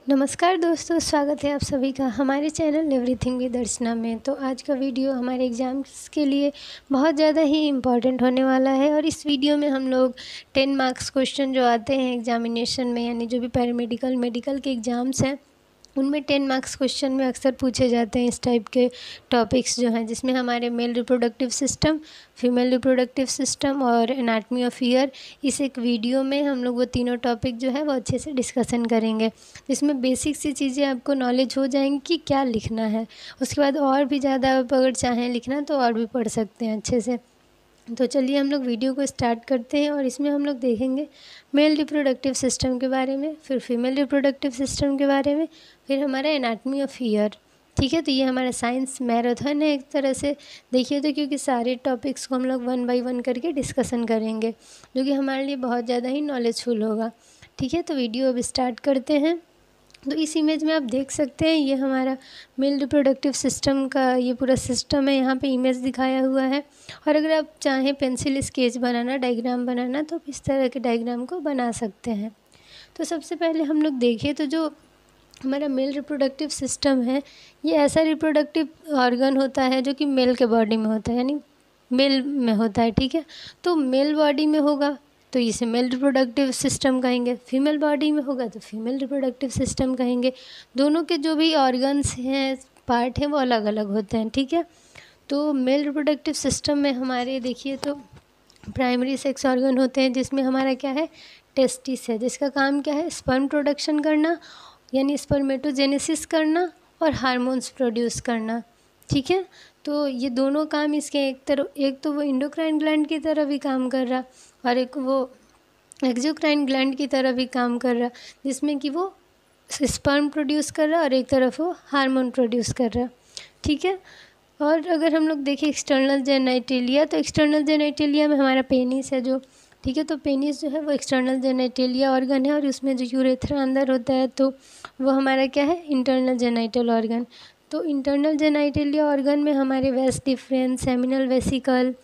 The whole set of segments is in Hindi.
नमस्कार दोस्तों, स्वागत है आप सभी का हमारे चैनल एवरीथिंग विद अर्चना में। तो आज का वीडियो हमारे एग्ज़ाम्स के लिए बहुत ज़्यादा ही इम्पॉर्टेंट होने वाला है और इस वीडियो में हम लोग 10 मार्क्स क्वेश्चन जो आते हैं एग्जामिनेशन में, यानी जो भी पैरामेडिकल मेडिकल के एग्ज़ाम्स हैं उनमें 10 मार्क्स क्वेश्चन में अक्सर पूछे जाते हैं इस टाइप के टॉपिक्स जो हैं, जिसमें हमारे male reproductive system, female reproductive system और एनाटमी ऑफ ईयर, इस एक वीडियो में हम लोग वो तीनों टॉपिक जो है वो अच्छे से डिस्कसन करेंगे। इसमें बेसिक सी चीज़ें आपको नॉलेज हो जाएंगी कि क्या लिखना है। उसके बाद और भी ज़्यादा आप अगर चाहें लिखना तो और भी पढ़ सकते हैं अच्छे से। तो चलिए हम लोग वीडियो को स्टार्ट करते हैं और इसमें हम लोग देखेंगे मेल रिप्रोडक्टिव सिस्टम के बारे में, फिर फीमेल रिप्रोडक्टिव सिस्टम के बारे में, फिर हमारा एनाटमी ऑफ ईयर। ठीक है, तो ये हमारा साइंस मैराथन है एक तरह से देखिए तो, क्योंकि सारे टॉपिक्स को हम लोग 1 बाय 1 करके डिस्कसन करेंगे जो कि हमारे लिए बहुत ज़्यादा ही नॉलेजफुल होगा। ठीक है, तो वीडियो अब स्टार्ट करते हैं। तो इस इमेज में आप देख सकते हैं ये हमारा मेल रिप्रोडक्टिव सिस्टम का ये पूरा सिस्टम है, यहाँ पे इमेज दिखाया हुआ है। और अगर आप चाहें पेंसिल स्केच बनाना, डायग्राम बनाना, तो इस तरह के डायग्राम को बना सकते हैं। तो सबसे पहले हम लोग देखें तो जो हमारा मेल रिप्रोडक्टिव सिस्टम है ये ऐसा रिप्रोडक्टिव ऑर्गन होता है जो कि मेल के बॉडी में होता है, यानी मेल में होता है। ठीक है, तो मेल बॉडी में होगा तो इसे मेल रिप्रोडक्टिव सिस्टम कहेंगे, फीमेल बॉडी में होगा तो फीमेल रिप्रोडक्टिव सिस्टम कहेंगे। दोनों के जो भी ऑर्गन्स हैं, पार्ट हैं, वो अलग अलग होते हैं। ठीक है, तो मेल रिप्रोडक्टिव सिस्टम में हमारे देखिए तो प्राइमरी सेक्स ऑर्गन होते हैं, जिसमें हमारा क्या है, टेस्टिस है, जिसका काम क्या है, स्पर्म प्रोडक्शन करना, यानी स्पर्मेटोजेनेसिस करना और हार्मोन्स प्रोड्यूस करना। ठीक है, तो ये दोनों काम इसके एक तो वो इंडोक्राइन ग्लैंड की तरह भी काम कर रहा और एक वो एक्सोक्राइन ग्लैंड की तरह भी काम कर रहा, जिसमें कि वो स्पर्म प्रोड्यूस कर रहा और एक तरफ वो हार्मोन प्रोड्यूस कर रहा। ठीक है, और अगर हम लोग देखें एक्सटर्नल जेनाइटेलिया, तो एक्सटर्नल जेनाइटेलिया में हमारा पेनिस है जो, ठीक है, तो पेनिस जो है वो एक्सटर्नल जेनाइटेलिया ऑर्गन है और उसमें जो यूरेथ्रा अंदर होता है तो वो हमारा क्या है, इंटरनल जेनाइटल ऑर्गन। तो इंटरनल जेनाइटेलिया ऑर्गन में हमारे वेस difference, seminal vesicle,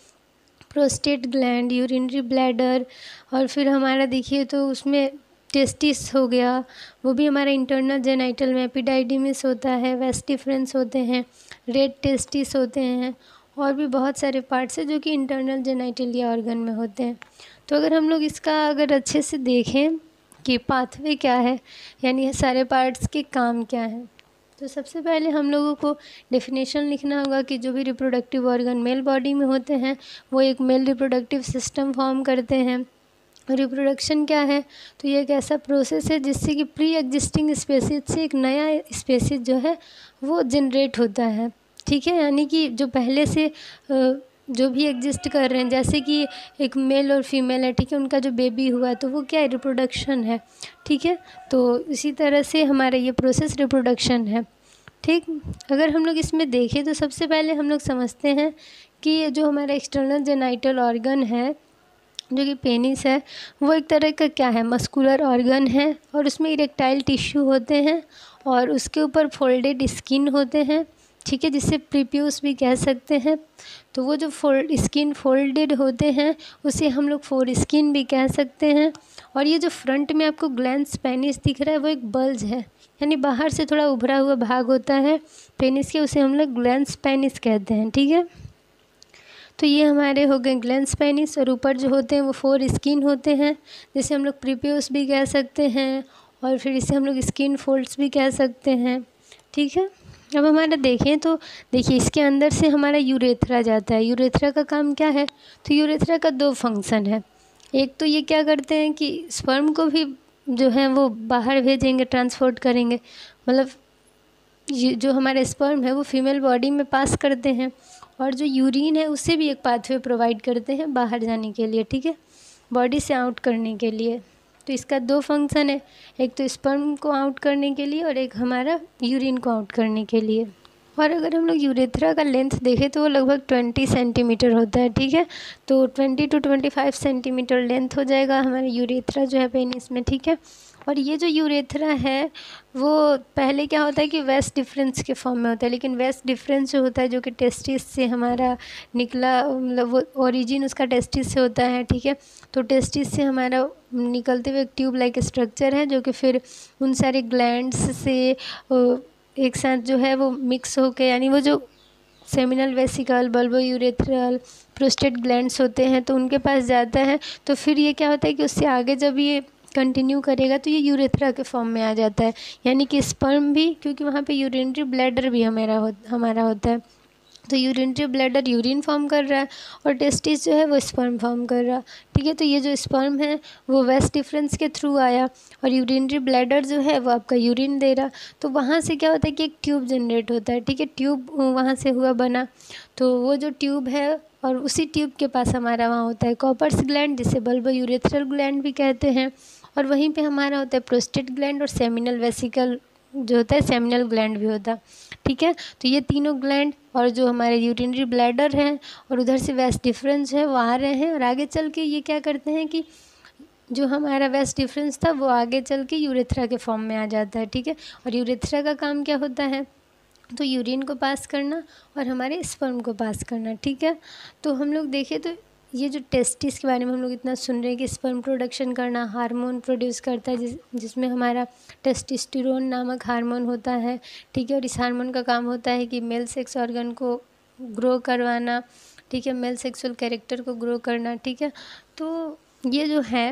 prostate gland, urinary bladder और फिर हमारा देखिए तो उसमें टेस्टिस हो गया, वो भी हमारा इंटरनल जेनाइटल में, एपिडाइडिमिस होता है, वेस डिफरेंस होते हैं, रेड टेस्टिस होते हैं और भी बहुत सारे पार्ट्स हैं जो कि इंटरनल जेनाइटेलिया ऑर्गन में होते हैं। तो अगर हम लोग इसका अगर अच्छे से देखें कि पाथवे क्या है, यानी सारे पार्ट्स के काम क्या हैं, तो सबसे पहले हम लोगों को डेफिनेशन लिखना होगा कि जो भी रिप्रोडक्टिव ऑर्गन मेल बॉडी में होते हैं वो एक मेल रिप्रोडक्टिव सिस्टम फॉर्म करते हैं। रिप्रोडक्शन क्या है, तो ये एक ऐसा प्रोसेस है जिससे कि प्री एग्जिस्टिंग स्पेसीज से एक नया स्पेसीज जो है वो जनरेट होता है। ठीक है, यानी कि जो पहले से जो भी एग्जिस्ट कर रहे हैं, जैसे कि एक मेल और फीमेल है, ठीक है, उनका जो बेबी हुआ तो वो क्या है, रिप्रोडक्शन है। ठीक है, तो इसी तरह से हमारा ये प्रोसेस रिप्रोडक्शन है। ठीक, अगर हम लोग इसमें देखें तो सबसे पहले हम लोग समझते हैं कि जो हमारा एक्सटर्नल जेनाइटल ऑर्गन है जो कि पेनिस है, वो एक तरह का क्या है, मस्कुलर ऑर्गन है और उसमें इरेक्टाइल टिश्यू होते हैं और उसके ऊपर फोल्डेड स्किन होते हैं। ठीक है, जिसे प्रीप्यूस भी कह सकते हैं। तो वो जो स्किन फोल्डेड होते हैं उसे हम लोग फोर स्किन भी कह सकते हैं। और ये जो फ्रंट में आपको ग्लैंस पेनिस दिख रहा है वो एक बल्ज है, यानी बाहर से थोड़ा उभरा हुआ भाग होता है पेनिस के, उसे हम लोग ग्लैंस पेनिस कहते हैं। ठीक है, तो ये हमारे हो गए ग्लैंस पेनिस और ऊपर जो होते हैं वो फोर स्किन होते हैं, जिसे हम लोग प्रीप्यूस भी कह सकते हैं और फिर इसे हम लोग स्किन फोल्ड्स भी कह सकते हैं। ठीक है, अब हमारा देखें तो देखिए इसके अंदर से हमारा यूरेथ्रा जाता है। यूरेथ्रा का काम क्या है, तो यूरेथ्रा का 2 फंक्शन है। एक तो ये क्या करते हैं कि स्पर्म को भी जो है वो बाहर भेजेंगे, ट्रांसपोर्ट करेंगे, मतलब ये जो हमारे स्पर्म है वो फीमेल बॉडी में पास करते हैं और जो यूरिन है उससे भी एक पाथवे प्रोवाइड करते हैं बाहर जाने के लिए। ठीक है, बॉडी से आउट करने के लिए। तो इसका 2 फंक्शन है, एक तो स्पर्म को आउट करने के लिए और एक हमारा यूरिन को आउट करने के लिए। और अगर हम लोग यूरेथ्रा का लेंथ देखें तो वो लगभग 20 सेंटीमीटर होता है, ठीक है। तो 20 to 25 सेंटीमीटर लेंथ हो जाएगा हमारे यूरेथ्रा जो है पेनिस में, ठीक है। और ये जो यूरेथ्रा है वो पहले क्या होता है कि वेस्ट डिफरेंस के फॉर्म में होता है, लेकिन वेस्ट डिफरेंस जो होता है जो कि टेस्टिस से हमारा निकला, मतलब वो ओरिजिन उसका टेस्टिस से होता है, ठीक है। तो टेस्टिस से हमारा निकलते हुए एक ट्यूब लाइक स्ट्रक्चर है जो कि फिर उन सारे ग्लैंड्स से एक साथ जो है वो मिक्स होके, यानी वो जो seminal vesicle, bulbo urethral, prostate glands होते हैं तो उनके पास जाता है। तो फिर ये क्या होता है कि उससे आगे जब ये कंटिन्यू करेगा तो ये यूरेथ्रा के फॉर्म में आ जाता है, यानी कि स्पर्म भी, क्योंकि वहाँ पे यूरिनरी ब्लैडर भी हमारा होता है। तो यूरिनरी ब्लैडर यूरिन फॉर्म कर रहा है और टेस्टिस जो है वो स्पर्म फॉर्म कर रहा है, ठीक है। तो ये जो स्पर्म है वो वेस्ट डिफरेंस के थ्रू आया और यूरिनरी ब्लैडर जो है वो आपका यूरिन दे रहा। तो वहाँ से क्या होता है कि एक ट्यूब जनरेट होता है, ठीक है। ट्यूब वहाँ से हुआ बना, तो वो जो ट्यूब है और उसी ट्यूब के पास हमारा वहाँ होता है कॉपर्स ग्लैंड, जिसे बल्बो यूरेथ्रल ग्लैंड भी कहते हैं। और वहीं पे हमारा होता है प्रोस्टेट ग्लैंड और सेमिनल वेसिकल जो होता है सेमिनल ग्लैंड भी होता है, ठीक है। तो ये तीनों ग्लैंड और जो हमारे यूरिनरी ब्लैडर हैं और उधर से वेस्ट डिफरेंस है वो आ रहे हैं, और आगे चल के ये क्या करते हैं कि जो हमारा वेस्ट डिफरेंस था वो आगे चल के यूरेथ्रा के फॉर्म में आ जाता है, ठीक है। और यूरेथ्रा का काम क्या होता है, तो यूरिन को पास करना और हमारे स्पर्म को पास करना, ठीक है। तो हम लोग देखें तो ये जो टेस्टिस के बारे में हम लोग इतना सुन रहे हैं कि स्पर्म प्रोडक्शन करना, हार्मोन प्रोड्यूस करता है जिसमें हमारा टेस्टोस्टेरोन नामक हार्मोन होता है, ठीक है। और इस हार्मोन का काम होता है कि मेल सेक्स ऑर्गन को ग्रो करवाना, ठीक है, मेल सेक्सुअल कैरेक्टर को ग्रो करना, ठीक है। तो ये जो है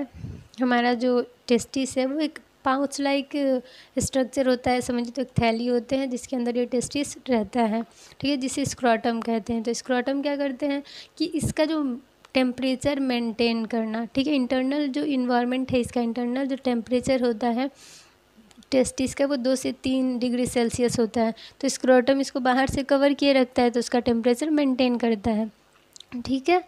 हमारा जो टेस्टिस है वो एक पाउच लाइक स्ट्रक्चर होता है, समझिए तो एक थैली होते हैं जिसके अंदर ये टेस्टिस रहता है, ठीक है, जिसे स्क्रोटम कहते हैं। तो स्क्रोटम क्या करते हैं कि इसका जो टेम्परेचर मेंटेन करना, ठीक है, इंटरनल जो इन्वायरमेंट है इसका, इंटरनल जो टेम्परेचर होता है टेस्टिस का वो 2 से 3 डिग्री सेल्सियस होता है। तो स्क्रोटम इसको बाहर से कवर किए रखता है तो उसका टेम्परेचर मेंटेन करता है, ठीक है।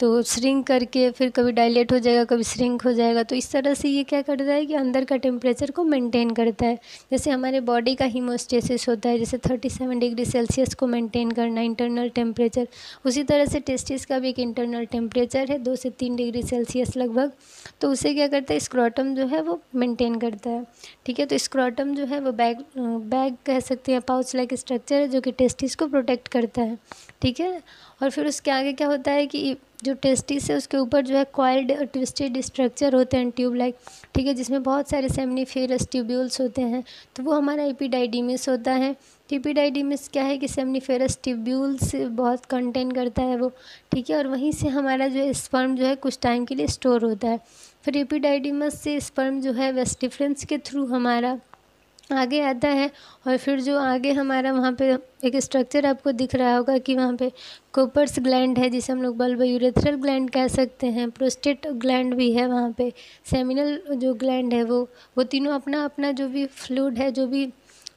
तो श्रिंक करके फिर कभी डायलेट हो जाएगा, कभी श्रिंक हो जाएगा। तो इस तरह से ये क्या करता है कि अंदर का टेम्परेचर को मेंटेन करता है। जैसे हमारे बॉडी का हीमोस्टेसिस होता है, जैसे 37 डिग्री सेल्सियस को मेंटेन करना इंटरनल टेम्परेचर, उसी तरह से टेस्टिस का भी एक इंटरनल टेम्परेचर है 2 से 3 डिग्री सेल्सियस लगभग। तो उसे क्या करता है स्क्रोटम जो है वो मेंटेन करता है, ठीक है। तो स्क्रोटम जो है वो बैग कह सकते हैं, पाउच लाइक स्ट्रक्चर है जो कि टेस्टिस को प्रोटेक्ट करता है, ठीक है। और फिर उसके आगे क्या होता है कि जो टेस्टिस है उसके ऊपर जो है कॉइल्ड और ट्विस्टेड स्ट्रक्चर होते हैं ट्यूब लाइक, ठीक है, जिसमें बहुत सारे सेमनीफेरस ट्यूब्यूल्स होते हैं। तो वो हमारा एपिडाइडिमिस होता है। तो एपिडाइडिमिस क्या है कि सेमनीफेरस ट्यूब्यूल्स बहुत कंटेन करता है वो, ठीक है। और वहीं से हमारा जो स्पर्म जो है कुछ टाइम के लिए स्टोर होता है। फिर एपिडाइडिमस से स्पर्म जो है वेस्ट डिफरेंस के थ्रू हमारा आगे आता है। और फिर जो आगे हमारा वहाँ पे एक स्ट्रक्चर आपको दिख रहा होगा कि वहाँ पे कोपर्स ग्लैंड है जिसे हम लोग बल्बो यूरेथ्रल ग्लैंड कह सकते हैं, प्रोस्टेट ग्लैंड भी है वहाँ पे, सेमिनल जो ग्लैंड है वो तीनों अपना अपना जो भी फ्लूइड है, जो भी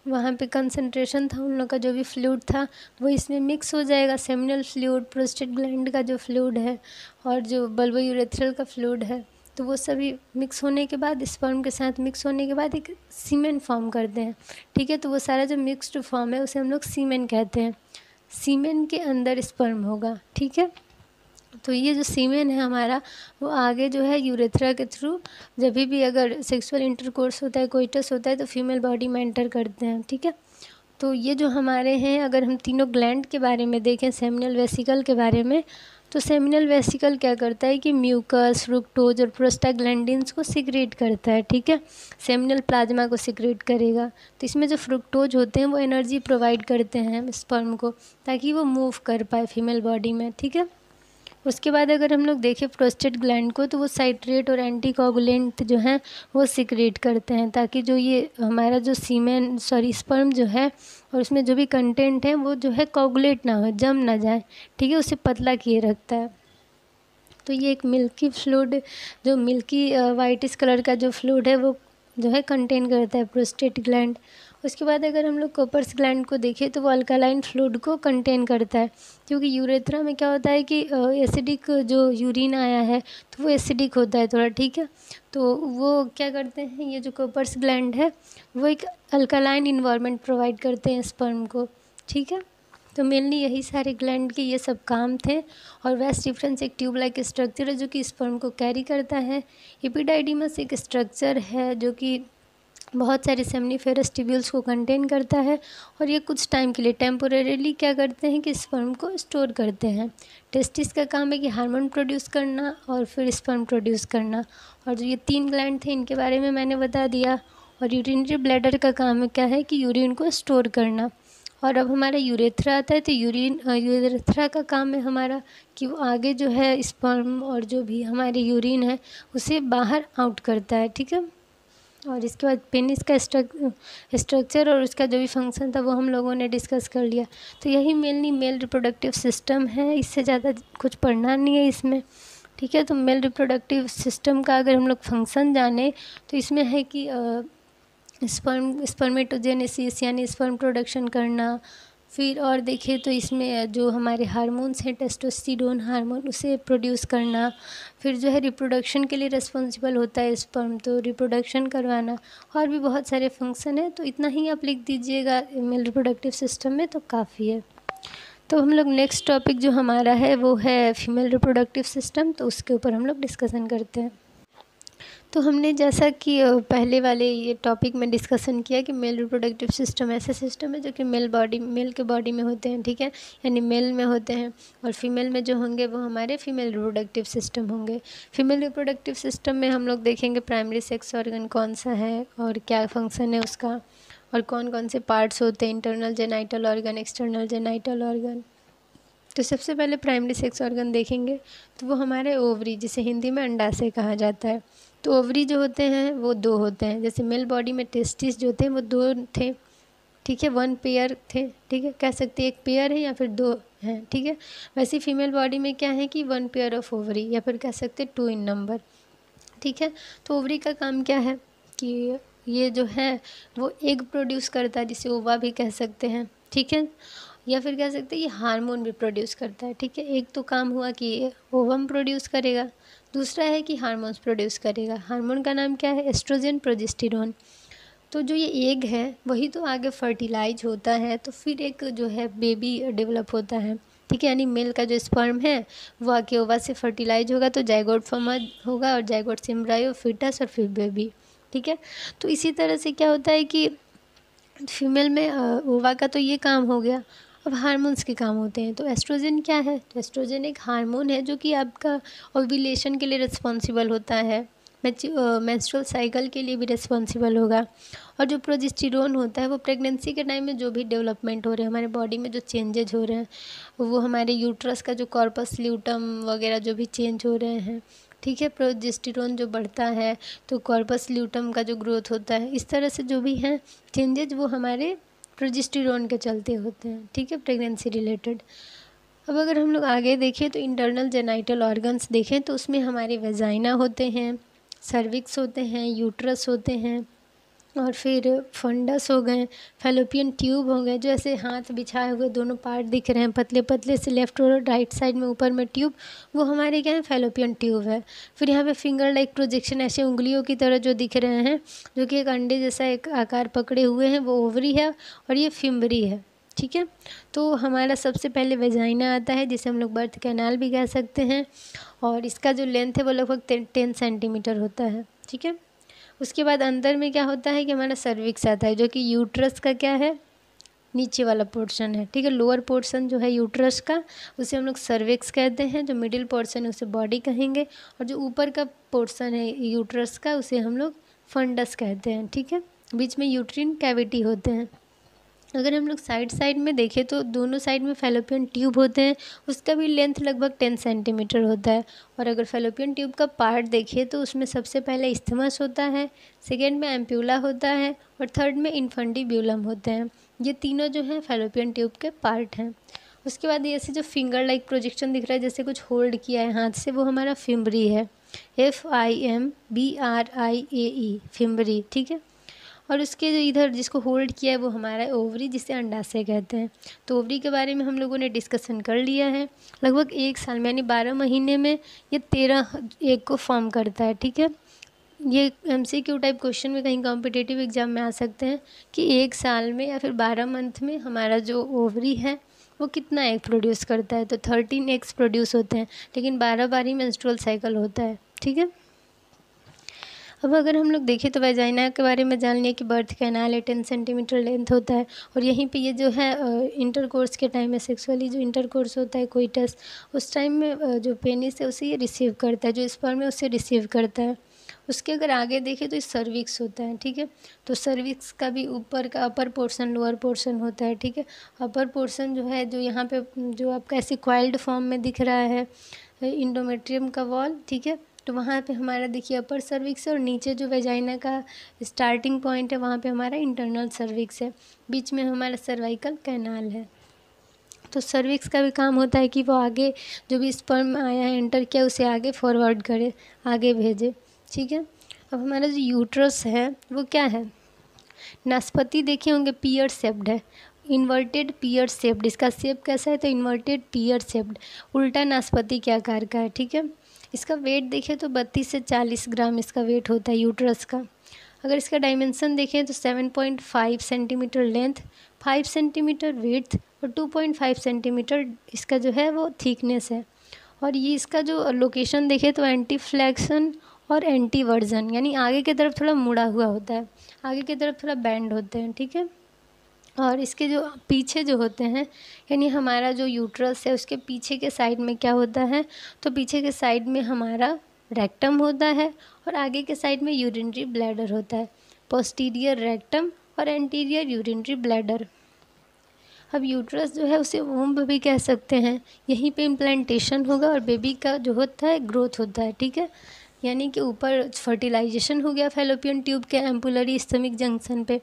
वहाँ पे कंसंट्रेशन था उन लोग का, जो भी फ्लूइड था वो इसमें मिक्स हो जाएगा। सेमिनल फ्लूइड, प्रोस्टेट ग्लैंड का जो फ्लूइड है और जो बल्बो यूरेथ्रल का फ्लूइड है, तो वो सभी मिक्स होने के बाद, स्पर्म के साथ मिक्स होने के बाद एक सीमेन फॉर्म करते हैं, ठीक है। तो वो सारा जो मिक्स्ड फॉर्म है उसे हम लोग सीमेन कहते हैं। सीमेन के अंदर स्पर्म होगा, ठीक है। तो ये जो सीमेन है हमारा वो आगे जो है यूरेथ्रा के थ्रू जब भी अगर सेक्सुअल इंटरकोर्स होता है, कोइटस होता है, तो फीमेल बॉडी में एंटर करते हैं, ठीक है। तो ये जो हमारे हैं, अगर हम तीनों ग्लैंड के बारे में देखें, सेमिनल वेसिकल के बारे में, तो सेमिनल वेसिकल क्या करता है कि म्यूकस, फ्रुक्टोज और प्रोस्टाग्लैंडिन्स को सिक्रेट करता है, ठीक है। सेमिनल प्लाज्मा को सिक्रेट करेगा। तो इसमें जो फ्रुक्टोज होते हैं वो एनर्जी प्रोवाइड करते हैं स्पर्म को ताकि वो मूव कर पाए फीमेल बॉडी में, ठीक है। उसके बाद अगर हम लोग देखें प्रोस्टेट ग्लैंड को, तो वो साइट्रेट और एंटीकोगुलेंट जो हैं वो सिक्रेट करते हैं ताकि जो ये हमारा जो स्पर्म जो है और उसमें जो भी कंटेंट है वो जो है कोगुलेट ना हो, जम ना जाए, ठीक है, उसे पतला किए रखता है। तो ये एक मिल्की फ्लूइड, जो मिल्की वाइटिश कलर का जो फ्लूइड है वो जो है कंटेन करता है प्रोस्टेट ग्लैंड। उसके बाद अगर हम लोग कोपर्स ग्लैंड को देखें तो वो अल्कालाइन फ्लूइड को कंटेन करता है, क्योंकि यूरेथ्रा में क्या होता है कि एसिडिक जो यूरिन आया है तो वो एसिडिक होता है थोड़ा, ठीक है। तो वो क्या करते हैं, ये जो कोपर्स ग्लैंड है वो एक अल्कालाइन इन्वायरमेंट प्रोवाइड करते हैं स्पर्म को, ठीक है। तो मेनली यही सारे ग्लैंड के ये सब काम थे। और वेस्ट डिफरेंस एक ट्यूब लाइक स्ट्रक्चर है जो कि स्पर्म को कैरी करता है। एपिडाइडिमस एक स्ट्रक्चर है जो कि बहुत सारे सेमनीफेरस ट्यूब्यूल्स को कंटेन करता है और ये कुछ टाइम के लिए टेम्पोरेरीली क्या करते हैं कि स्पर्म को स्टोर करते हैं। टेस्टिस का काम है कि हार्मोन प्रोड्यूस करना और फिर स्पर्म प्रोड्यूस करना। और जो ये 3 ग्लैंड थे इनके बारे में मैंने बता दिया। और यूरिनरी ब्लैडर का काम क्या है कि यूरिन को स्टोर करना। और अब हमारा यूरेथ्रा आता है तो यूरेथ्रा का काम है हमारा कि वो आगे जो है स्पर्म और जो भी हमारे यूरिन है उसे बाहर आउट करता है। ठीक है। और इसके बाद पेनिस का स्ट्रक्चर और उसका जो भी फंक्शन था वो हम लोगों ने डिस्कस कर लिया। तो यही मेनली मेल रिप्रोडक्टिव सिस्टम है, इससे ज़्यादा कुछ पढ़ना नहीं है इसमें। ठीक है। तो मेल रिप्रोडक्टिव सिस्टम का अगर हम लोग फंक्शन जाने तो इसमें है कि स्पर्मेटोजेनेसिस यानी स्पर्म प्रोडक्शन करना। फिर और देखिए तो इसमें जो हमारे हार्मोन्स हैं टेस्टोस्टेरोन हार्मोन उसे प्रोड्यूस करना। फिर जो है रिप्रोडक्शन के लिए रिस्पॉन्सिबल होता है स्पर्म, तो रिप्रोडक्शन करवाना। और भी बहुत सारे फंक्शन हैं, तो इतना ही आप लिख दीजिएगा मेल रिप्रोडक्टिव सिस्टम में तो काफ़ी है। तो हम लोग नेक्स्ट टॉपिक जो हमारा है वो है फीमेल रिप्रोडक्टिव सिस्टम, तो उसके ऊपर हम लोग डिस्कसन करते हैं। तो हमने जैसा कि पहले वाले ये टॉपिक में डिस्कसन किया कि मेल रिप्रोडक्टिव सिस्टम ऐसा सिस्टम है जो कि मेल के बॉडी में होते हैं। ठीक है। यानी मेल में होते हैं और फीमेल में जो होंगे वो हमारे फीमेल रिप्रोडक्टिव सिस्टम होंगे। फीमेल रिप्रोडक्टिव सिस्टम में हम लोग देखेंगे प्राइमरी सेक्स ऑर्गन कौन सा है और क्या फंक्शन है उसका, और कौन कौन से पार्ट्स होते हैं, internal genital organ, external genital organ. तो सबसे पहले प्राइमरी सेक्स ऑर्गन देखेंगे तो वो हमारे ओवरी, जिसे हिंदी में अंडाशय कहा जाता है। तो ओवरी जो होते हैं वो 2 होते हैं। जैसे मेल बॉडी में टेस्टिस जो थे वो 2 थे। ठीक है। 1 पेयर थे। ठीक है। कह सकते हैं 1 पेयर है या फिर 2 हैं। ठीक है। वैसे फीमेल बॉडी में क्या है कि 1 पेयर ऑफ ओवरी या फिर कह सकते हैं 2 इन नंबर। ठीक है। तो ओवरी का काम क्या है कि ये जो है वो एग प्रोड्यूस करता है जिसे ओवा भी कह सकते हैं। ठीक है। या फिर कह सकते हैं ये हार्मोन भी प्रोड्यूस करता है। ठीक है। एक तो काम हुआ कि ये ओवम प्रोड्यूस करेगा, दूसरा है कि हार्मोन्स प्रोड्यूस करेगा। हार्मोन का नाम क्या है? Estrogen, progesterone. तो जो ये एग है वही तो आगे फर्टिलाइज होता है तो फिर एक जो है बेबी डेवलप होता है। ठीक है। यानी मेल का जो स्पर्म है वो आके ओवा से फर्टिलाइज होगा तो जाइगोट फॉर्म होगा और जाइगोट से एम्ब्रायो, फीटस और फिर बेबी। ठीक है। तो इसी तरह से क्या होता है कि फीमेल में ओवा का तो ये काम हो गया। अब हार्मोन्स के काम होते हैं। तो एस्ट्रोजन क्या है? तो एस्ट्रोजन एक हार्मोन है जो कि आपका ओव्यूलेशन के लिए रिस्पॉन्सिबल होता है, मेंस्ट्रुअल साइकिल के लिए भी रिस्पॉन्सिबल होगा। और जो प्रोजेस्टेरोन होता है वो प्रेगनेंसी के टाइम में जो भी डेवलपमेंट हो रहे हैं हमारे बॉडी में, जो चेंजेज हो रहे हैं, वो हमारे यूट्रस का जो कॉर्पस ल्यूटम वगैरह जो भी चेंज हो रहे हैं। ठीक है। प्रोजेस्टेरोन जो बढ़ता है तो कॉर्पस ल्यूटम का जो ग्रोथ होता है, इस तरह से जो भी हैं चेंजेज वो हमारे प्रोजेस्टेरोन के चलते होते हैं। ठीक है। Pregnancy related. अब अगर हम लोग आगे देखें तो इंटरनल जेनाइटल ऑर्गन्स देखें तो उसमें हमारे वेजाइना होते हैं, सर्विक्स होते हैं, यूट्रस होते हैं और फिर फंडस हो गए, फैलोपियन ट्यूब हो गए, जो ऐसे हाथ बिछाए हुए दोनों पार्ट दिख रहे हैं पतले पतले से लेफ्ट और राइट साइड में ऊपर में ट्यूब, वो हमारे क्या है? फैलोपियन ट्यूब है। फिर यहाँ पे फिंगर लाइक प्रोजेक्शन ऐसे उंगलियों की तरह जो दिख रहे हैं जो कि एक अंडे जैसा एक आकार पकड़े हुए हैं, वो ओवरी है और ये फिम्बरी है। ठीक है। तो हमारा सबसे पहले वेजाइना आता है जिसे हम लोग बर्थ कैनाल भी कह सकते हैं और इसका जो लेंथ है वो लगभग 10 सेंटीमीटर होता है। ठीक है। उसके बाद अंदर में क्या होता है कि हमारा सर्विक्स आता है जो कि यूट्रस का क्या है? नीचे वाला पोर्शन है। ठीक है। लोअर पोर्शन जो है यूट्रस का उसे हम लोग सर्विक्स कहते हैं, जो मिडिल पोर्शन है उसे बॉडी कहेंगे और जो ऊपर का पोर्शन है यूट्रस का उसे हम लोग फंडस कहते हैं। ठीक है। बीच में यूट्रिन कैविटी होते हैं। अगर हम लोग साइड में देखें तो दोनों साइड में फैलोपियन ट्यूब होते हैं, उसका भी लेंथ लगभग 10 सेंटीमीटर होता है। और अगर फैलोपियन ट्यूब का पार्ट देखिए तो उसमें सबसे पहले इस्थमस होता है, सेकेंड में एम्प्यूला होता है और थर्ड में इन्फंडिब्यूलम होते हैं। ये तीनों जो हैं फैलोपियन ट्यूब के पार्ट हैं। उसके बाद ऐसे जो फिंगर लाइक प्रोजेक्शन दिख रहा है जैसे कुछ होल्ड किया है हाथ से, वो हमारा फिम्बरी है, FIMBRIAE, फिम्बरी। ठीक है। और उसके जो इधर जिसको होल्ड किया है वो हमारा ओवरी, जिसे अंडाशय कहते हैं। तो ओवरी के बारे में हम लोगों ने डिस्कशन कर लिया है। लगभग 1 साल में यानी 12 महीने में ये 13 एग को फॉर्म करता है। ठीक है। ये MCQ टाइप क्वेश्चन में कहीं कॉम्पिटिटिव एग्जाम में आ सकते हैं कि एक साल में या फिर 12 मंथ में हमारा जो ओवरी है वो कितना एग प्रोड्यूस करता है। तो 13 एग्स प्रोड्यूस होते हैं, लेकिन 12 बार ही मेंस्ट्रुअल साइकिल होता है। ठीक है। अब अगर हम लोग देखें तो वेजाइना के बारे में जान लिया कि बर्थ कैनाल है, 10 सेंटीमीटर लेंथ होता है। और यहीं पे ये जो है इंटरकोर्स के टाइम में सेक्सुअली जो इंटरकोर्स होता है कोइटस, उस टाइम में जो पेनिस है उसे ये रिसीव करता है, जो स्पर्म है उसे रिसीव करता है। उसके अगर आगे देखें तो सर्विक्स होता है। ठीक है। तो सर्विक्स का भी ऊपर का अपर पोर्शन लोअर पोर्शन होता है। ठीक है। अपर पोर्शन जो है जो यहाँ पे जो आपका ऐसे कॉइल्ड फॉर्म में दिख रहा है इंडोमेट्रियम का वॉल। ठीक है। तो वहाँ पे हमारा देखिए अपर सर्विक्स है और नीचे जो वेजाइना का स्टार्टिंग पॉइंट है वहाँ पे हमारा इंटरनल सर्विक्स है, बीच में हमारा सर्वाइकल कैनाल है। तो सर्विक्स का भी काम होता है कि वो आगे जो भी स्पर्म आया है एंटर किया उसे आगे फॉरवर्ड करे, आगे भेजे। ठीक है। अब हमारा जो यूट्रस है वो क्या है, नाशपाती देखे होंगे पियर शेप्ड है, इन्वर्टेड पियर शेप्ड। इसका शेप कैसा है तो इन्वर्टेड पियर शेप्ड, उल्टा नाशपाती के आकार का है। ठीक है। इसका वेट देखें तो 32 से 40 ग्राम इसका वेट होता है यूट्रस का। अगर इसका डायमेंशन देखें तो 7.5 सेंटीमीटर लेंथ, 5 सेंटीमीटर विड्थ और 2.5 सेंटीमीटर इसका जो है वो थिकनेस है। और ये इसका जो लोकेशन देखें तो एंटी फ्लेक्शन और एंटी वर्जन, यानी आगे की तरफ थोड़ा मुड़ा हुआ होता है, आगे की तरफ थोड़ा बैंड होते हैं। ठीक है। और इसके जो पीछे जो होते हैं, यानी हमारा जो यूट्रस है उसके पीछे के साइड में क्या होता है, तो पीछे के साइड में हमारा रेक्टम होता है और आगे के साइड में यूरिनरी ब्लैडर होता है, पोस्टीरियर रेक्टम और एंटीरियर यूरिनरी ब्लैडर। अब यूट्रस जो है उसे वुम्ब भी कह सकते हैं, यहीं पे इम्प्लांटेशन होगा और बेबी का जो होता है ग्रोथ होता है। ठीक है। यानी कि ऊपर फर्टिलाइजेशन हो गया फैलोपियन ट्यूब के एम्पुलरी स्टमक जंक्शन पे,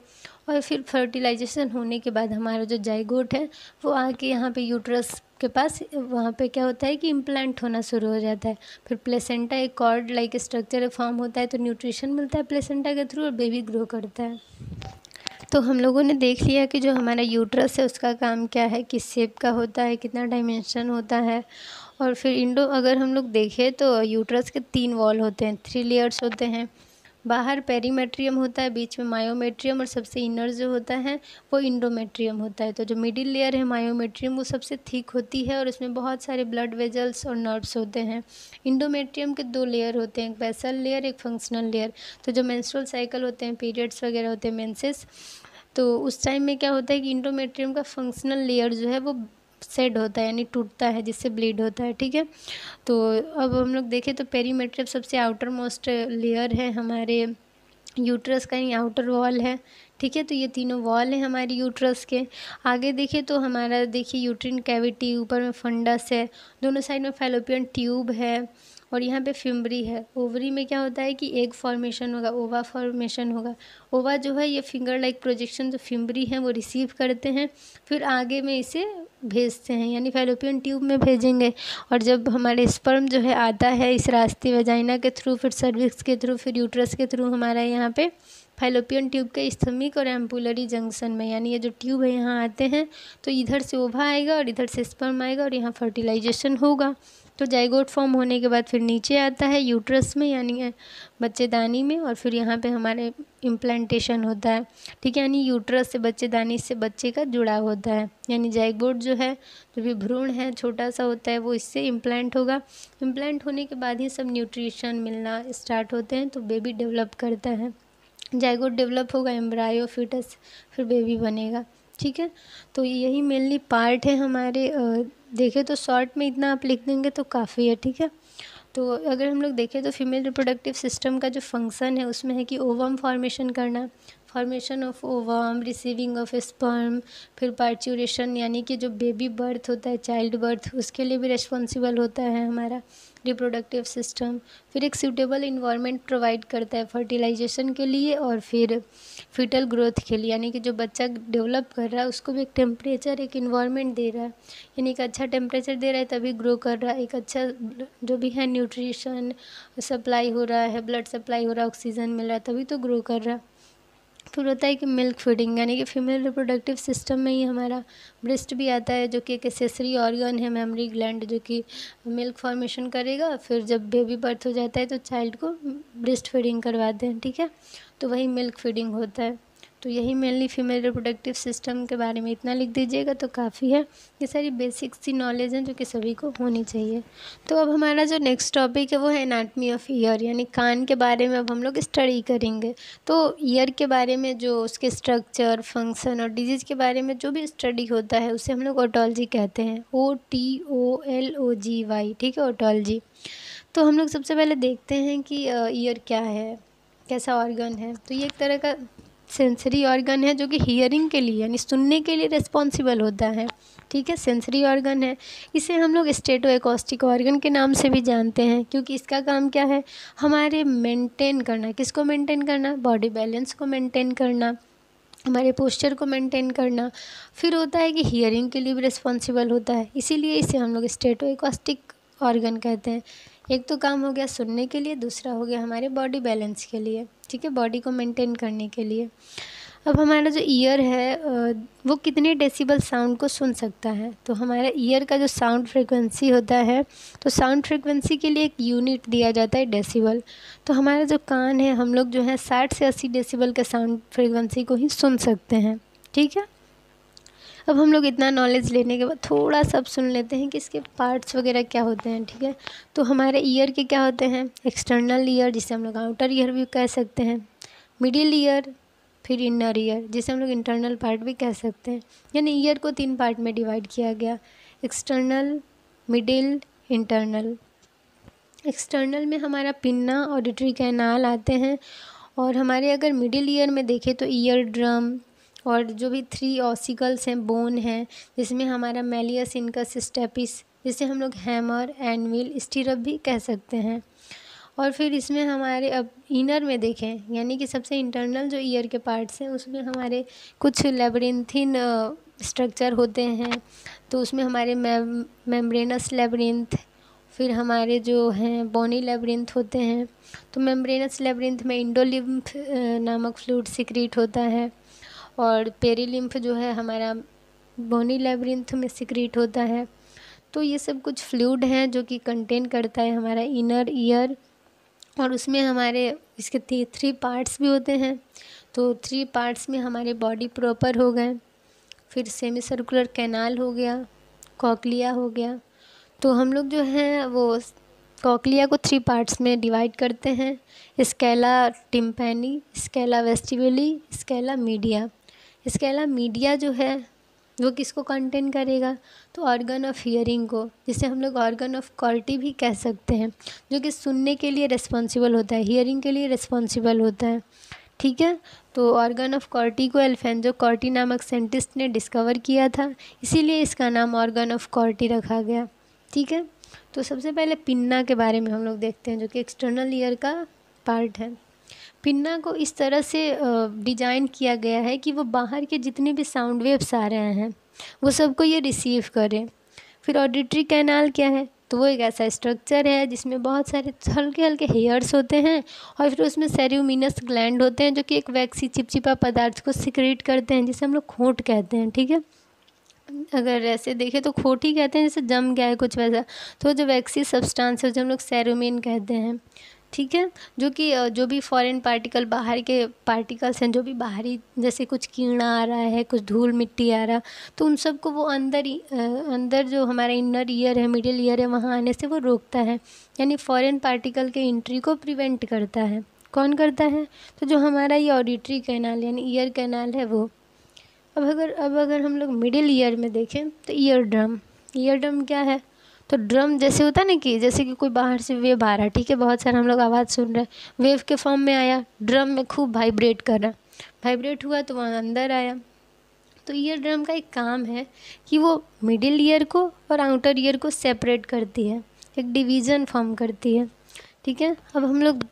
और फिर फर्टिलाइजेशन होने के बाद हमारा जो जाइगोट है वो आके यहाँ पे यूट्रस के पास वहाँ पे क्या होता है कि इम्प्लांट होना शुरू हो जाता है। फिर प्लेसेंटा एक कॉर्ड लाइक स्ट्रक्चर फॉर्म होता है, तो न्यूट्रिशन मिलता है प्लेसेंटा के थ्रू और बेबी ग्रो करता है। तो हम लोगों ने देख लिया कि जो हमारा यूट्रस है उसका काम क्या है, किस शेप का होता है, कितना डायमेंशन होता है। और फिर अगर हम लोग देखें तो यूट्रस के 3 वॉल होते हैं, 3 लेयर्स होते हैं। बाहर पेरीमेट्रियम होता है, बीच में मायोमेट्रियम और सबसे इनर जो होता है वो इंडोमेट्रियम होता है। तो जो मिडिल लेयर है मायोमेट्रियम वो सबसे थिक होती है और उसमें बहुत सारे ब्लड वेजल्स और नर्व्स होते हैं। इंडोमेट्रियम के 2 लेयर होते हैं, एक बेसल लेयर एक फंक्शनल लेयर। तो जो मेंस्ट्रुअल साइकिल होते हैं, पीरियड्स वगैरह होते हैं, मेंसेस, तो उस टाइम में क्या होता है कि इंडोमेट्रियम का फंक्शनल लेयर जो है वो सेड होता है, यानी टूटता है, जिससे ब्लीड होता है। ठीक है। तो अब हम लोग देखें तो पेरीमेट्रियम सबसे आउटर मोस्ट लेयर है हमारे यूट्रस का, यानी आउटर वॉल है। ठीक है। तो ये तीनों वॉल हैं हमारे यूट्रस के। आगे देखें तो हमारा देखिए यूट्रिन कैविटी, ऊपर में फंडस है, दोनों साइड में फैलोपियन ट्यूब है और यहाँ पे फिम्बरी है। ओवरी में क्या होता है कि एग फॉर्मेशन होगा, ओवा फॉर्मेशन होगा। ओवा जो है ये फिंगर लाइक प्रोजेक्शन जो फिम्बरी हैं वो रिसीव करते हैं, फिर आगे में इसे भेजते हैं, यानी फैलोपियन ट्यूब में भेजेंगे। और जब हमारे स्पर्म जो है आता है इस रास्ते वेजाइना के थ्रू, फिर सर्विक्स के थ्रू, फिर यूट्रस के थ्रू हमारा यहाँ पे फैलोपियन ट्यूब के स्टमक और एम्पुलरी जंक्शन में, यानी ये जो ट्यूब है यहाँ आते हैं तो इधर से ओवा आएगा और इधर से स्पर्म आएगा और यहाँ फर्टिलाइजेशन होगा। तो जाइगोट फॉर्म होने के बाद फिर नीचे आता है यूट्रस में, यानी बच्चेदानी में, और फिर यहाँ पे हमारे इम्प्लांटेशन होता है। ठीक है। यानी यूट्रस से बच्चेदानी से बच्चे का जुड़ाव होता है, यानी जाइगोट जो है जो भी भ्रूण है छोटा सा होता है वो इससे इम्प्लांट होगा। इम्प्लांट होने के बाद ही सब न्यूट्रिशन मिलना स्टार्ट होते हैं, तो बेबी डेवलप करता है। जाइगोट डेवलप होगा, एम्ब्रायो फीटस, फिर बेबी बनेगा। ठीक है। तो यही मेनली पार्ट है हमारे। देखें तो शॉर्ट में इतना आप लिख देंगे तो काफ़ी है। ठीक है। तो अगर हम लोग देखें तो फीमेल रिप्रोडक्टिव सिस्टम का जो फंक्शन है उसमें है कि ओवम फॉर्मेशन करना, formation of ovum, receiving of sperm, फिर पार्चुरेशन, यानी कि जो बेबी बर्थ होता है, चाइल्ड बर्थ, उसके लिए भी रिस्पॉन्सिबल होता है हमारा रिप्रोडक्टिव सिस्टम। फिर एक सूटेबल इन्वायरमेंट प्रोवाइड करता है फर्टिलाइजेशन के लिए और फिर फीटल ग्रोथ के लिए, यानी कि जो बच्चा डेवलप कर रहा है उसको भी एक टेम्परेचर, एक इन्वायरमेंट दे रहा है, यानी एक अच्छा टेम्परेचर दे रहा है तभी ग्रो कर रहा है। एक अच्छा जो भी है न्यूट्रिशन सप्लाई हो रहा है, ब्लड सप्लाई हो रहा है, ऑक्सीजन मिल रहा है, तभी तो ग्रो कर रहा है। फिर होता है कि मिल्क फीडिंग, यानी कि फीमेल रिप्रोडक्टिव सिस्टम में ही हमारा ब्रेस्ट भी आता है, जो कि एक एक्सेसरी ऑर्गन है, मेमरी ग्लैंड, जो कि मिल्क फॉर्मेशन करेगा। फिर जब बेबी बर्थ हो जाता है तो चाइल्ड को ब्रेस्ट फीडिंग करवाते हैं, ठीक है, तो वही मिल्क फीडिंग होता है। तो यही मेनली फीमेल रिप्रोडक्टिव सिस्टम के बारे में इतना लिख दीजिएगा तो काफ़ी है। ये सारी बेसिक सी नॉलेज हैं जो कि सभी को होनी चाहिए। तो अब हमारा जो नेक्स्ट टॉपिक है वो है एनाटमी ऑफ ईयर, यानी कान के बारे में अब हम लोग स्टडी करेंगे। तो ईयर के बारे में जो उसके स्ट्रक्चर, फंक्शन और डिजीज़ के बारे में जो भी स्टडी होता है उसे हम लोग ओटोलॉजी कहते हैं, OTOLOGY, ठीक है, ओटोलॉजी। तो हम लोग सबसे पहले देखते हैं कि ईयर क्या है, कैसा ऑर्गन है। तो ये एक तरह का सेंसरी ऑर्गन है जो कि हियरिंग के लिए, यानी सुनने के लिए रिस्पॉन्सिबल होता है, ठीक है, सेंसरी ऑर्गन है। इसे हम लोग स्टेटो एकॉस्टिक ऑर्गन के नाम से भी जानते हैं, क्योंकि इसका काम क्या है, हमारे मेंटेन करना, किसको मेंटेन करना, बॉडी बैलेंस को मेंटेन करना, हमारे पोस्चर को मेंटेन करना। फिर होता है कि हियरिंग के लिए भी रिस्पॉन्सिबल होता है, इसीलिए इसे हम लोग स्टेटो एकॉस्टिक ऑर्गन कहते हैं। एक तो काम हो गया सुनने के लिए, दूसरा हो गया हमारे बॉडी बैलेंस के लिए, ठीक है, बॉडी को मेंटेन करने के लिए। अब हमारा जो ईयर है वो कितने डेसिबल साउंड को सुन सकता है। तो हमारा ईयर का जो साउंड फ्रिक्वेंसी होता है, तो साउंड फ्रिक्वेंसी के लिए एक यूनिट दिया जाता है डेसिबल। तो हमारा जो कान है, हम लोग जो है 60 से 80 डेसिबल के साउंड फ्रिक्वेंसी को ही सुन सकते हैं, ठीक है। अब हम लोग इतना नॉलेज लेने के बाद थोड़ा सा अब सुन लेते हैं कि इसके पार्ट्स वगैरह क्या होते हैं, ठीक है। तो हमारे ईयर के क्या होते हैं, एक्सटर्नल ईयर जिसे हम लोग आउटर ईयर भी कह सकते हैं, मिडिल ईयर, फिर इनर ईयर जिसे हम लोग इंटरनल पार्ट भी कह सकते हैं। यानी ईयर को 3 पार्ट में डिवाइड किया गया, एक्सटर्नल, मिडिल, इंटरनल। एक्सटर्नल में हमारा पिन्ना, ऑडिटरी कैनाल आते हैं। और हमारे अगर मिडिल ईयर में देखें तो ईयर ड्रम और जो भी 3 ऑसिकल्स हैं, बोन हैं, जिसमें हमारा मैलियस, इनकस, स्टेपिस, जिसे हम लोग हैमर, एनविल, स्टीरप भी कह सकते हैं। और फिर इसमें हमारे अब इनर में देखें, यानी कि सबसे इंटरनल जो ईयर के पार्ट्स हैं उसमें हमारे कुछ लेबरिंथिन स्ट्रक्चर होते हैं। तो उसमें हमारे मेम्ब्रेनस लेबरिंथ, फिर हमारे जो हैं बोनी लेबरिंथ होते हैं। तो मेम्ब्रेनस लेबरिंथ में इंडोलिम्फ नामक फ्लूइड सिक्रीट होता है, और पेरीलिम्फ जो है हमारा बोनी लेबरिंथ में सिक्रीट होता है। तो ये सब कुछ फ्लूइड हैं जो कि कंटेन करता है हमारा इनर ईयर। और उसमें हमारे इसके 3 पार्ट्स भी होते हैं। तो 3 पार्ट्स में हमारे बॉडी प्रॉपर हो गए, फिर सेमी सर्कुलर कैनाल हो गया, कॉकलिया हो गया। तो हम लोग जो हैं वो कॉकलिया को 3 पार्ट्स में डिवाइड करते हैं, scala tympani, scala vestibuli, scala media. Scala media जो है वो किसको कंटेन करेगा, तो ऑर्गन ऑफ हियरिंग को, जिसे हम लोग ऑर्गन ऑफ कॉर्टी भी कह सकते हैं, जो कि सुनने के लिए रिस्पॉन्सिबल होता है, हियरिंग के लिए रिस्पॉन्सिबल होता है, ठीक है। तो ऑर्गन ऑफ कॉर्टी को अल्फेंजो कॉर्टी नामक साइंटिस्ट ने डिस्कवर किया था, इसीलिए इसका नाम ऑर्गन ऑफ कॉर्टी रखा गया, ठीक है। तो सबसे पहले पिन्ना के बारे में हम लोग देखते हैं, जो कि एक्सटर्नल ईयर का पार्ट है। पिन्ना को इस तरह से डिजाइन किया गया है कि वो बाहर के जितने भी साउंड वेव्स आ रहे हैं वो सबको ये रिसीव करे। फिर ऑडिटरी कैनाल क्या है, तो वो एक ऐसा स्ट्रक्चर है जिसमें बहुत सारे हल्के हल्के हेयर्स होते हैं, और फिर उसमें सेरियोमिनस ग्लैंड होते हैं जो कि एक वैक्सी चिपचिपा पदार्थ को सिक्रेट करते हैं, जिसे हम लोग खोट कहते हैं, ठीक है। अगर ऐसे देखें तो खोट ही कहते हैं, जैसे जम गया है कुछ वैसा। तो जो वैक्सी सब्सटेंस है जो हम लोग सेरोमिन कहते हैं, ठीक है, जो कि जो भी फॉरेन पार्टिकल, बाहर के पार्टिकल्स हैं, जो भी बाहरी, जैसे कुछ कीड़ा आ रहा है, कुछ धूल मिट्टी आ रहा, तो उन सबको वो अंदर जो हमारा इनर ईयर है, मिडिल ईयर है, वहाँ आने से वो रोकता है, यानी फॉरेन पार्टिकल के एंट्री को प्रिवेंट करता है। कौन करता है, तो जो हमारा ये ऑडिटरी कैनाल यानी ईयर कैनाल है वो। अब अगर हम लोग मिडिल ईयर में देखें तो ईयर ड्रम क्या है, तो ड्रम जैसे होता है ना, कि जैसे कि कोई बाहर से वेव आ रहा है, ठीक है, बहुत सारा हम लोग आवाज़ सुन रहे हैं, वेव के फॉर्म में आया, ड्रम में खूब वाइब्रेट कर रहा, वाइब्रेट हुआ तो वहाँ अंदर आया। तो ईयर ड्रम का एक काम है कि वो मिडिल ईयर को और आउटर ईयर को सेपरेट करती है, एक डिवीज़न फॉर्म करती है, ठीक है। अब हम लोग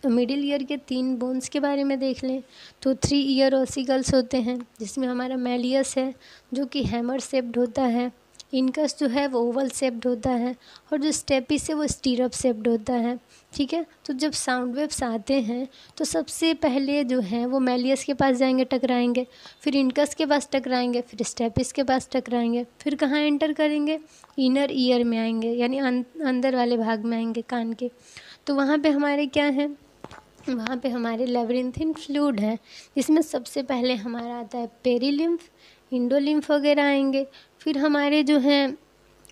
मिडिल ईयर के 3 बोन्स के बारे में देख लें तो 3 ईयर ऑसिकल्स होते हैं, जिसमें हमारा मैलियस है जो कि हैमर शेप्ड होता है, इनकस जो है वो ओवल शेप्ड होता है और जो स्टेपिस है वो स्टीरअप शेप्ड होता है। ठीक है, तो जब साउंड वेव्स आते हैं तो सबसे पहले जो है वो मेलियस के पास जाएंगे, टकराएंगे, फिर इनकस के पास टकराएंगे, फिर स्टेपिस के पास टकराएंगे, फिर कहाँ एंटर करेंगे, इनर ईयर में आएंगे, यानी अंदर वाले भाग में आएंगे कान के। तो वहाँ पे हमारे क्या है, वहाँ पे हमारे लेब्रिंथिन फ्लूइड है, जिसमें सबसे पहले हमारा आता है पेरीलिम्फ, इंडोलिम्फ वगैरह आएंगे, फिर हमारे जो हैं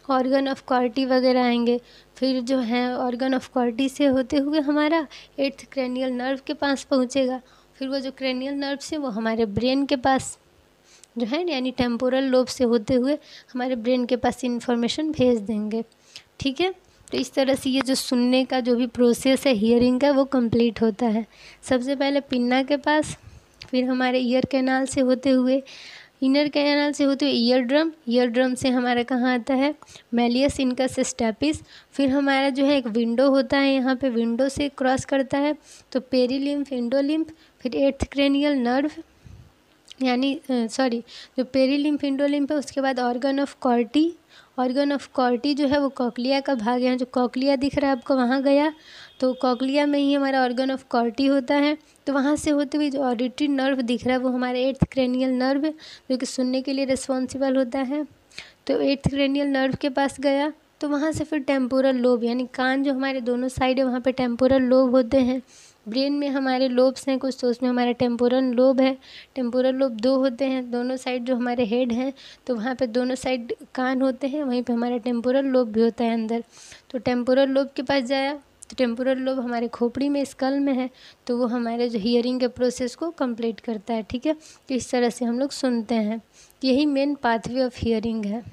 ऑर्गन ऑफ कॉर्टी वगैरह आएंगे, फिर जो है ऑर्गन ऑफ कॉर्टी से होते हुए हमारा 8th क्रेनियल नर्व के पास पहुँचेगा, फिर वो जो क्रेनियल नर्व से वो हमारे ब्रेन के पास जो है यानी टेम्पोरल लोब से होते हुए हमारे ब्रेन के पास इन्फॉर्मेशन भेज देंगे। ठीक है, तो इस तरह से ये जो सुनने का जो भी प्रोसेस है हियरिंग का वो कंप्लीट होता है। सबसे पहले पिन्ना के पास, फिर हमारे ईयर कैनाल से होते हुए, इनर कैनाल से होते हुए ईयर ड्रम से हमारा कहाँ आता है, मेलियस इनकस स्टेपिस, फिर हमारा जो है एक विंडो होता है, यहाँ पे विंडो से क्रॉस करता है तो पेरीलिम्फ, इंडोलिम्फ, फिर 8th क्रेनियल नर्व यानी जो पेरीलिम्फ इंडोलिम्फ है, उसके बाद ऑर्गन ऑफ कॉर्टी जो है वो कॉकलिया का भाग है, जो कॉकलिया दिख रहा है आपको वहाँ गया, तो कॉकलिया में ही हमारा ऑर्गन ऑफ कॉर्टी होता है। तो वहाँ से होते हुए जो ऑडिटरी नर्व दिख रहा है वो हमारे 8th क्रेनियल नर्व जो कि सुनने के लिए रिस्पॉन्सिबल होता है, तो 8th क्रेनियल नर्व के पास गया, तो वहाँ से फिर टेम्पोरल लोब यानी कान जो हमारे दोनों साइड है वहाँ पे टेम्पोरल लोब होते हैं। ब्रेन में हमारे लोब्स हैं कुछ, तो उसमें हमारा टेम्पोरल लोब है, टेम्पोरल लोब 2 होते हैं, दोनों साइड जो हमारे हेड हैं तो वहाँ पे दोनों साइड कान होते हैं, वहीं पे हमारा टेम्पोरल लोब भी होता है अंदर। तो टेम्पोरल लोब के पास जाया तो टेम्पोरल लोब हमारे खोपड़ी में, स्कल में है, तो वो हमारे जो हियरिंग के प्रोसेस को कंप्लीट करता है। ठीक है, तो इस तरह से हम लोग सुनते हैं, यही मेन पाथवे ऑफ हियरिंग है।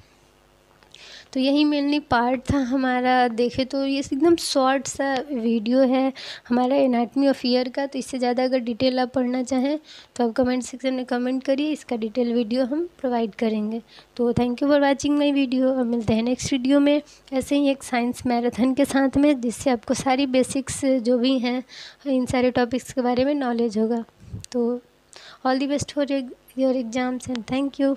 तो यही मेनली पार्ट था हमारा। देखे तो ये एकदम शॉर्ट सा वीडियो है हमारा एनाटमी ऑफ ईयर का, तो इससे ज़्यादा अगर डिटेल आप पढ़ना चाहें तो आप कमेंट सेक्शन में कमेंट करिए, इसका डिटेल वीडियो हम प्रोवाइड करेंगे। तो thank you for watching my video. अब मिलते हैं नेक्स्ट वीडियो में ऐसे ही एक साइंस मैराथन के साथ में, जिससे आपको सारी बेसिक्स जो भी हैं इन सारे टॉपिक्स के बारे में नॉलेज होगा। तो all the best for your exams and thank you.